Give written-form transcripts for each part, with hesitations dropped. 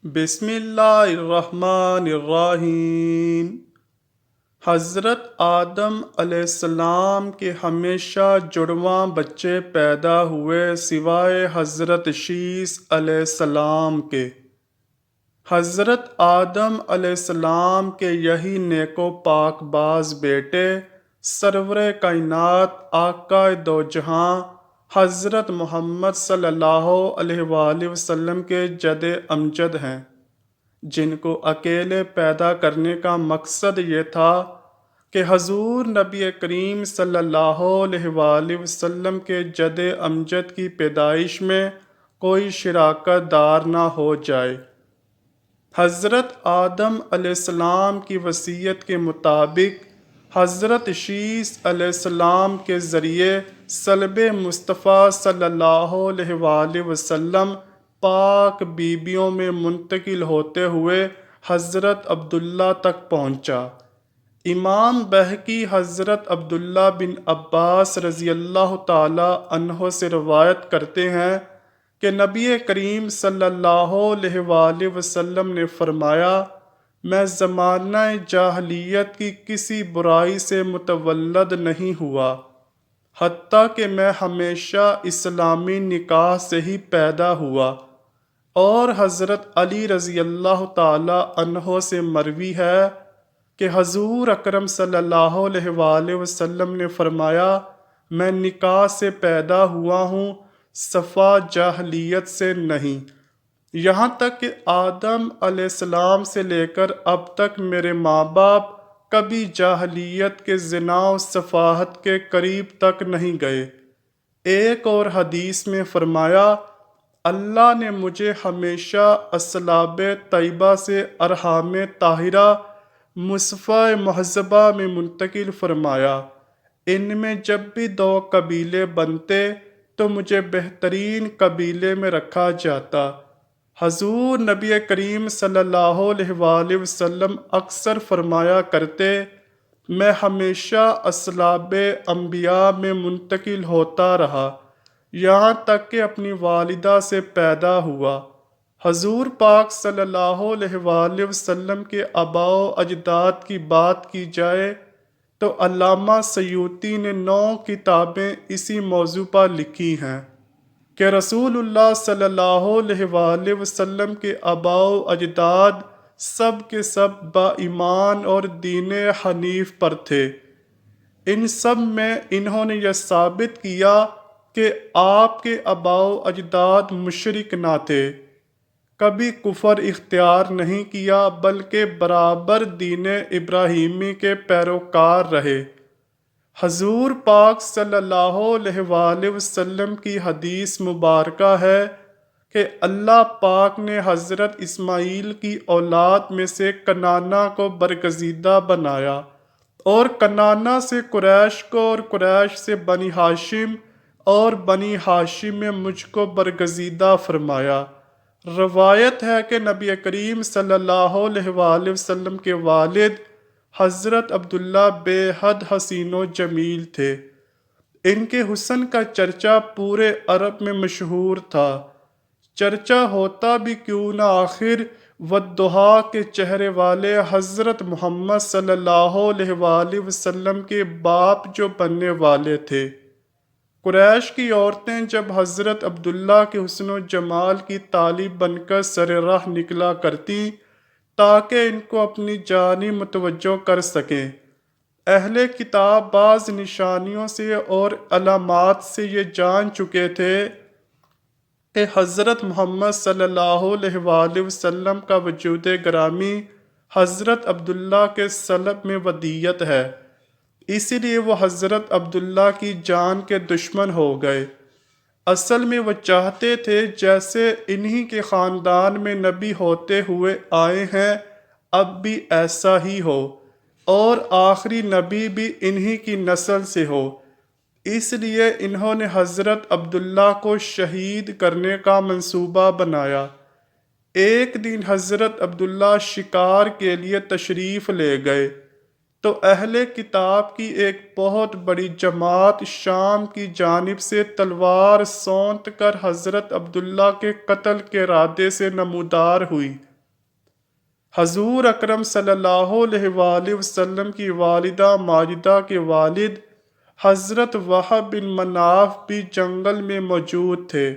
بسم اللہ الرحمن الرحیم۔ حضرت آدم علیہ السلام کے ہمیشہ جڑواں بچے پیدا ہوئے سوائے حضرت شیث علیہ السلام کے۔ حضرت آدم علیہ السلام کے یہی نیک و پاک باز بیٹے سرور کائنات آقا دو جہاں حضرت محمد صلی اللہ علیہ وآلہ وسلم کے جد امجد ہیں، جن کو اکیلے پیدا کرنے کا مقصد یہ تھا کہ حضور نبی کریم صلی اللہ علیہ وآلہ وسلم کے جد امجد کی پیدائش میں کوئی شراکت دار نہ ہو جائے۔ حضرت آدم علیہ السلام کی وصیت کے مطابق حضرت شیث علیہ السلام کے ذریعے صلب مصطفیٰ صلی اللہ علیہ وآلہ وسلم پاک بیبیوں میں منتقل ہوتے ہوئے حضرت عبداللہ تک پہنچا۔ امام بہقی حضرت عبداللہ بن عباس رضی اللہ تعالی عنہ سے روایت کرتے ہیں کہ نبی کریم صلی اللہ علیہ وآلہ وسلم نے فرمایا، میں زمانہ جاہلیت کی کسی برائی سے متولد نہیں ہوا، حتیٰ کہ میں ہمیشہ اسلامی نکاح سے ہی پیدا ہوا۔ اور حضرت علی رضی اللہ تعالی عنہ سے مروی ہے کہ حضور اکرم صلی اللہ علیہ وآلہ وسلم نے فرمایا، میں نکاح سے پیدا ہوا ہوں، صفا جاہلیت سے نہیں۔ یہاں تک کہ آدم علیہ السلام سے لے کر اب تک میرے ماں باپ کبھی جاہلیت کے زنا و سفاہت کے قریب تک نہیں گئے۔ ایک اور حدیث میں فرمایا، اللہ نے مجھے ہمیشہ اصلاب طیبہ سے ارحام طاہرہ مصفہ مہذبہ میں منتقل فرمایا۔ ان میں جب بھی دو قبیلے بنتے تو مجھے بہترین قبیلے میں رکھا جاتا۔ حضور نبی کریم صلی اللہ علیہ وآلہ وسلم اکثر فرمایا کرتے، میں ہمیشہ اصلاب انبیاء میں منتقل ہوتا رہا، یہاں تک کہ اپنی والدہ سے پیدا ہوا۔ حضور پاک صلی اللہ علیہ وآلہ وسلم کے آباء و اجداد کی بات کی جائے تو علامہ سیوطی نے 9 کتابیں اسی موضوع پر لکھی ہیں کہ رسول اللہ صلی اللہ علیہ وآلہ وسلم کے آباء و اجداد سب کے سب با ایمان اور دین حنیف پر تھے۔ ان سب میں انہوں نے یہ ثابت کیا کہ آپ کے آباء و اجداد مشرک نہ تھے، کبھی کفر اختیار نہیں کیا، بلکہ برابر دین ابراہیمی کے پیروکار رہے۔ حضور پاک صلی اللہ علیہ وآلہ وسلم کی حدیث مبارکہ ہے کہ اللہ پاک نے حضرت اسماعیل کی اولاد میں سے کنعانہ کو برگزیدہ بنایا، اور کنعانہ سے قریش کو، اور قریش سے بنی ہاشم، اور بنی ہاشم میں مجھ کو برگزیدہ فرمایا۔ روایت ہے کہ نبی کریم صلی اللہ علیہ وآلہ وسلم کے والد حضرت عبداللہ بے حد حسین و جمیل تھے۔ ان کے حسن کا چرچا پورے عرب میں مشہور تھا۔ چرچا ہوتا بھی کیوں نہ، آخر والضحیٰ کے چہرے والے حضرت محمد صلی اللہ علیہ وآلہ وسلم کے باپ جو بننے والے تھے۔ قریش کی عورتیں جب حضرت عبداللہ کے حسن و جمال کی طالب بن کر سر راہ نکلا کرتی تاکہ ان کو اپنی جانب متوجہ کر سکیں۔ اہل کتاب بعض نشانیوں سے اور علامات سے یہ جان چکے تھے کہ حضرت محمد صلی اللہ علیہ وآلہ وسلم کا وجود گرامی حضرت عبداللہ کے صلب میں ودیت ہے، اسی لیے وہ حضرت عبداللہ کی جان کے دشمن ہو گئے۔ اصل میں وہ چاہتے تھے جیسے انہی کے خاندان میں نبی ہوتے ہوئے آئے ہیں، اب بھی ایسا ہی ہو، اور آخری نبی بھی انہی کی نسل سے ہو۔ اس لیے انہوں نے حضرت عبداللہ کو شہید کرنے کا منصوبہ بنایا۔ ایک دن حضرت عبداللہ شکار کے لیے تشریف لے گئے تو اہل کتاب کی ایک بہت بڑی جماعت شام کی جانب سے تلوار سونت کر حضرت عبداللہ کے قتل کے ارادے سے نمودار ہوئی۔ حضور اکرم صلی اللہ علیہ وآلہ وسلم کی والدہ ماجدہ کے والد حضرت وہب بن مناف بھی جنگل میں موجود تھے۔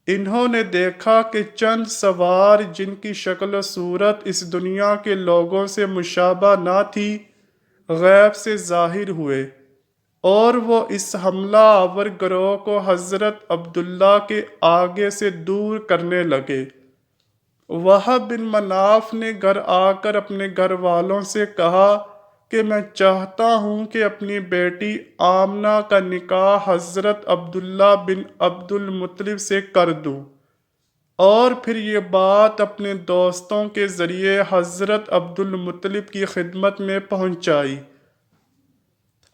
انہوں نے دیکھا کہ چند سوار جن کی شکل و صورت اس دنیا کے لوگوں سے مشابہ نہ تھی، غیب سے ظاہر ہوئے، اور وہ اس حملہ آور گروہ کو حضرت عبداللہ کے آگے سے دور کرنے لگے۔ وہب بن مناف نے گھر آ کر اپنے گھر والوں سے کہا کہ میں چاہتا ہوں کہ اپنی بیٹی آمنہ کا نکاح حضرت عبداللہ بن عبد المطلب سے کر دوں، اور پھر یہ بات اپنے دوستوں کے ذریعے حضرت عبد المطلب کی خدمت میں پہنچائی۔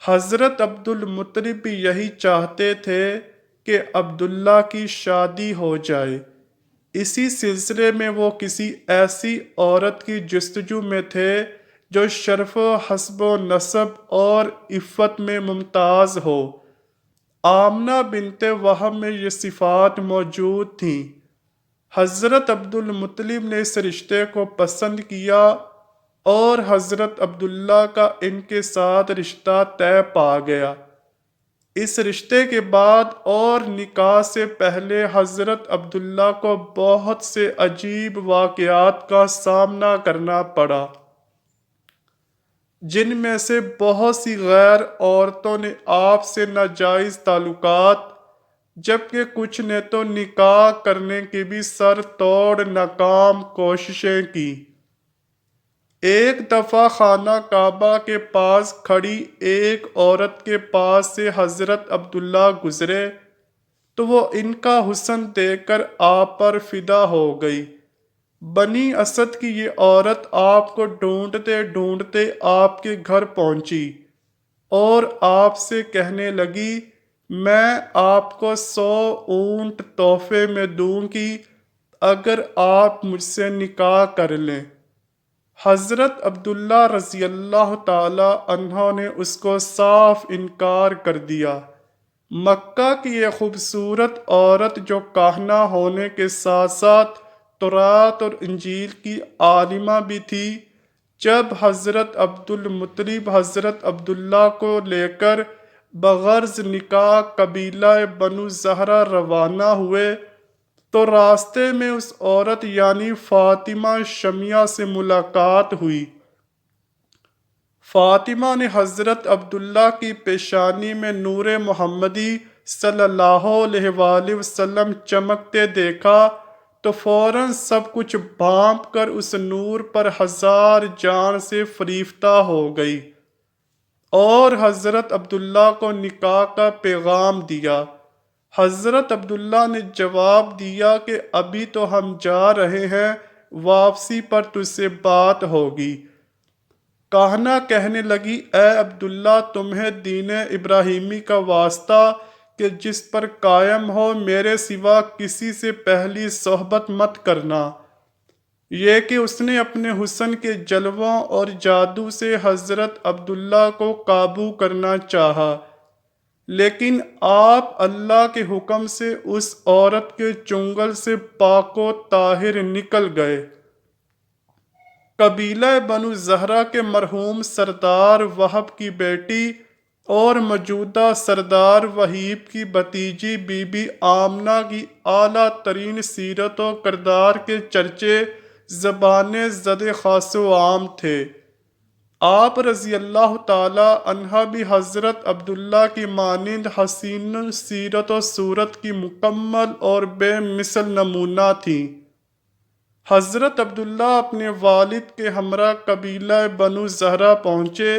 حضرت عبد المطلب بھی یہی چاہتے تھے کہ عبداللہ کی شادی ہو جائے۔ اسی سلسلے میں وہ کسی ایسی عورت کی جستجو میں تھے جو شرف و حسب و نسب اور عفت میں ممتاز ہو۔ آمنہ بنت وہب میں یہ صفات موجود تھیں۔ حضرت عبد المطلب نے اس رشتے کو پسند کیا اور حضرت عبداللہ کا ان کے ساتھ رشتہ طے پا گیا۔ اس رشتے کے بعد اور نکاح سے پہلے حضرت عبداللہ کو بہت سے عجیب واقعات کا سامنا کرنا پڑا، جن میں سے بہت سی غیر عورتوں نے آپ سے ناجائز تعلقات، جبکہ کچھ نے تو نکاح کرنے کی بھی سر توڑ ناکام کوششیں کی۔ ایک دفعہ خانہ کعبہ کے پاس کھڑی ایک عورت کے پاس سے حضرت عبداللہ گزرے تو وہ ان کا حسن دیکھ کر آپ پر فدا ہو گئی۔ بنی اسد کی یہ عورت آپ کو ڈھونڈتے ڈھونڈتے آپ کے گھر پہنچی اور آپ سے کہنے لگی، میں آپ کو 100 اونٹ تحفے میں دوں گی اگر آپ مجھ سے نکاح کر لیں۔ حضرت عبداللہ رضی اللہ تعالی عنہ نے اس کو صاف انکار کر دیا۔ مکہ کی یہ خوبصورت عورت جو کاہنہ ہونے کے ساتھ ساتھ تورات اور انجیل کی عالمہ بھی تھی، جب حضرت عبد المطلب حضرت عبداللہ کو لے کر بغرض نکاح قبیلہ بنو زہرہ روانہ ہوئے تو راستے میں اس عورت یعنی فاطمہ شمیہ سے ملاقات ہوئی۔ فاطمہ نے حضرت عبداللہ کی پیشانی میں نور محمدی صلی اللہ علیہ وآلہ وسلم چمکتے دیکھا تو فوراً سب کچھ بھانپ کر اس نور پر ہزار جان سے فریفتہ ہو گئی اور حضرت عبداللہ کو نکاح کا پیغام دیا۔ حضرت عبداللہ نے جواب دیا کہ ابھی تو ہم جا رہے ہیں، واپسی پر تجھ سے بات ہوگی۔ کاہنہ کہنے لگی، اے عبداللہ، تمہیں دین ابراہیمی کا واسطہ کہ جس پر قائم ہو میرے سوا کسی سے پہلی صحبت مت کرنا۔ یہ کہ اس نے اپنے حسن کے جلووں اور جادو سے حضرت عبداللہ کو قابو کرنا چاہا، لیکن آپ اللہ کے حکم سے اس عورت کے چنگل سے پاک و طاہر نکل گئے۔ قبیلہ بنو زہرہ کے مرحوم سردار وہب کی بیٹی اور موجودہ سردار وہیب کی بھتیجی بی بی آمنہ کی اعلیٰ ترین سیرت و کردار کے چرچے زبان زد خاص و عام تھے۔ آپ رضی اللہ تعالی عنہ بھی حضرت عبداللہ کی مانند حسین سیرت و صورت کی مکمل اور بے مثل نمونہ تھیں۔ حضرت عبداللہ اپنے والد کے ہمراہ قبیلہ بنو زہرہ پہنچے۔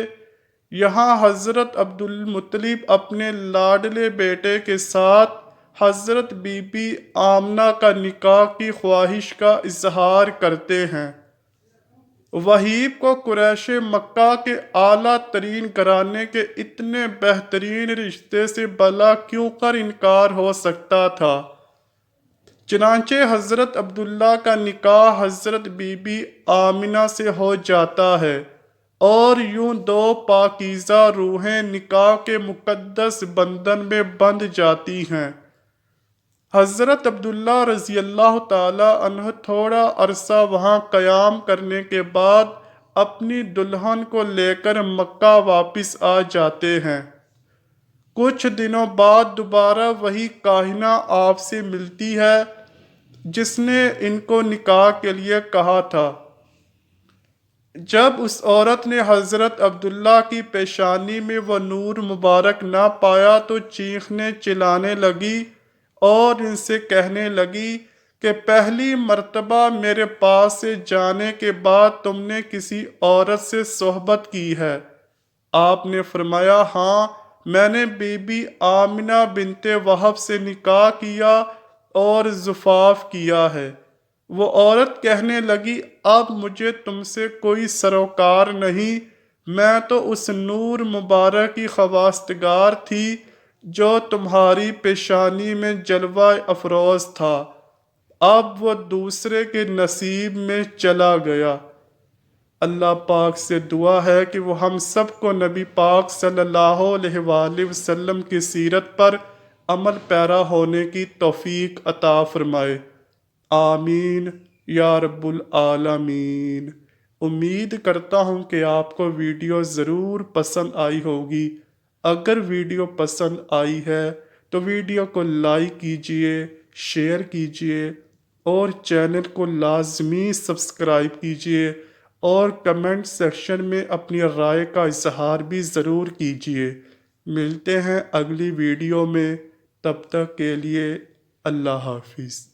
یہاں حضرت عبد المطلب اپنے لاڈلے بیٹے کے ساتھ حضرت بی بی آمنہ کا نکاح کی خواہش کا اظہار کرتے ہیں۔ وہیب کو قریش مکہ کے اعلیٰ ترین گھرانے کے اتنے بہترین رشتے سے بھلا کیوں کر انکار ہو سکتا تھا؟ چنانچہ حضرت عبداللہ کا نکاح حضرت بی بی آمنہ سے ہو جاتا ہے اور یوں دو پاکیزہ روحیں نکاح کے مقدس بندھن میں بندھ جاتی ہیں۔ حضرت عبداللہ رضی اللہ تعالی عنہ تھوڑا عرصہ وہاں قیام کرنے کے بعد اپنی دلہن کو لے کر مکہ واپس آ جاتے ہیں۔ کچھ دنوں بعد دوبارہ وہی کاہنہ آپ سے ملتی ہے جس نے ان کو نکاح کے لیے کہا تھا۔ جب اس عورت نے حضرت عبداللہ کی پیشانی میں وہ نور مبارک نہ پایا تو چیخنے چلانے لگی اور ان سے کہنے لگی کہ پہلی مرتبہ میرے پاس سے جانے کے بعد تم نے کسی عورت سے صحبت کی ہے؟ آپ نے فرمایا ہاں، میں نے بی بی آمنہ بنت وہب سے نکاح کیا اور زفاف کیا ہے۔ وہ عورت کہنے لگی اب مجھے تم سے کوئی سروکار نہیں، میں تو اس نور مبارک کی خواستگار تھی جو تمہاری پیشانی میں جلوہ افروز تھا، اب وہ دوسرے کے نصیب میں چلا گیا۔ اللہ پاک سے دعا ہے کہ وہ ہم سب کو نبی پاک صلی اللہ علیہ وآلہ وسلم کی سیرت پر عمل پیرا ہونے کی توفیق عطا فرمائے، آمین یا رب العالمین۔ امید کرتا ہوں کہ آپ کو ویڈیو ضرور پسند آئی ہوگی۔ اگر ویڈیو پسند آئی ہے تو ویڈیو کو لائک کیجئے، شیئر کیجئے اور چینل کو لازمی سبسکرائب کیجئے اور کمنٹ سیکشن میں اپنی رائے کا اظہار بھی ضرور کیجئے۔ ملتے ہیں اگلی ویڈیو میں، تب تک کے لیے اللہ حافظ۔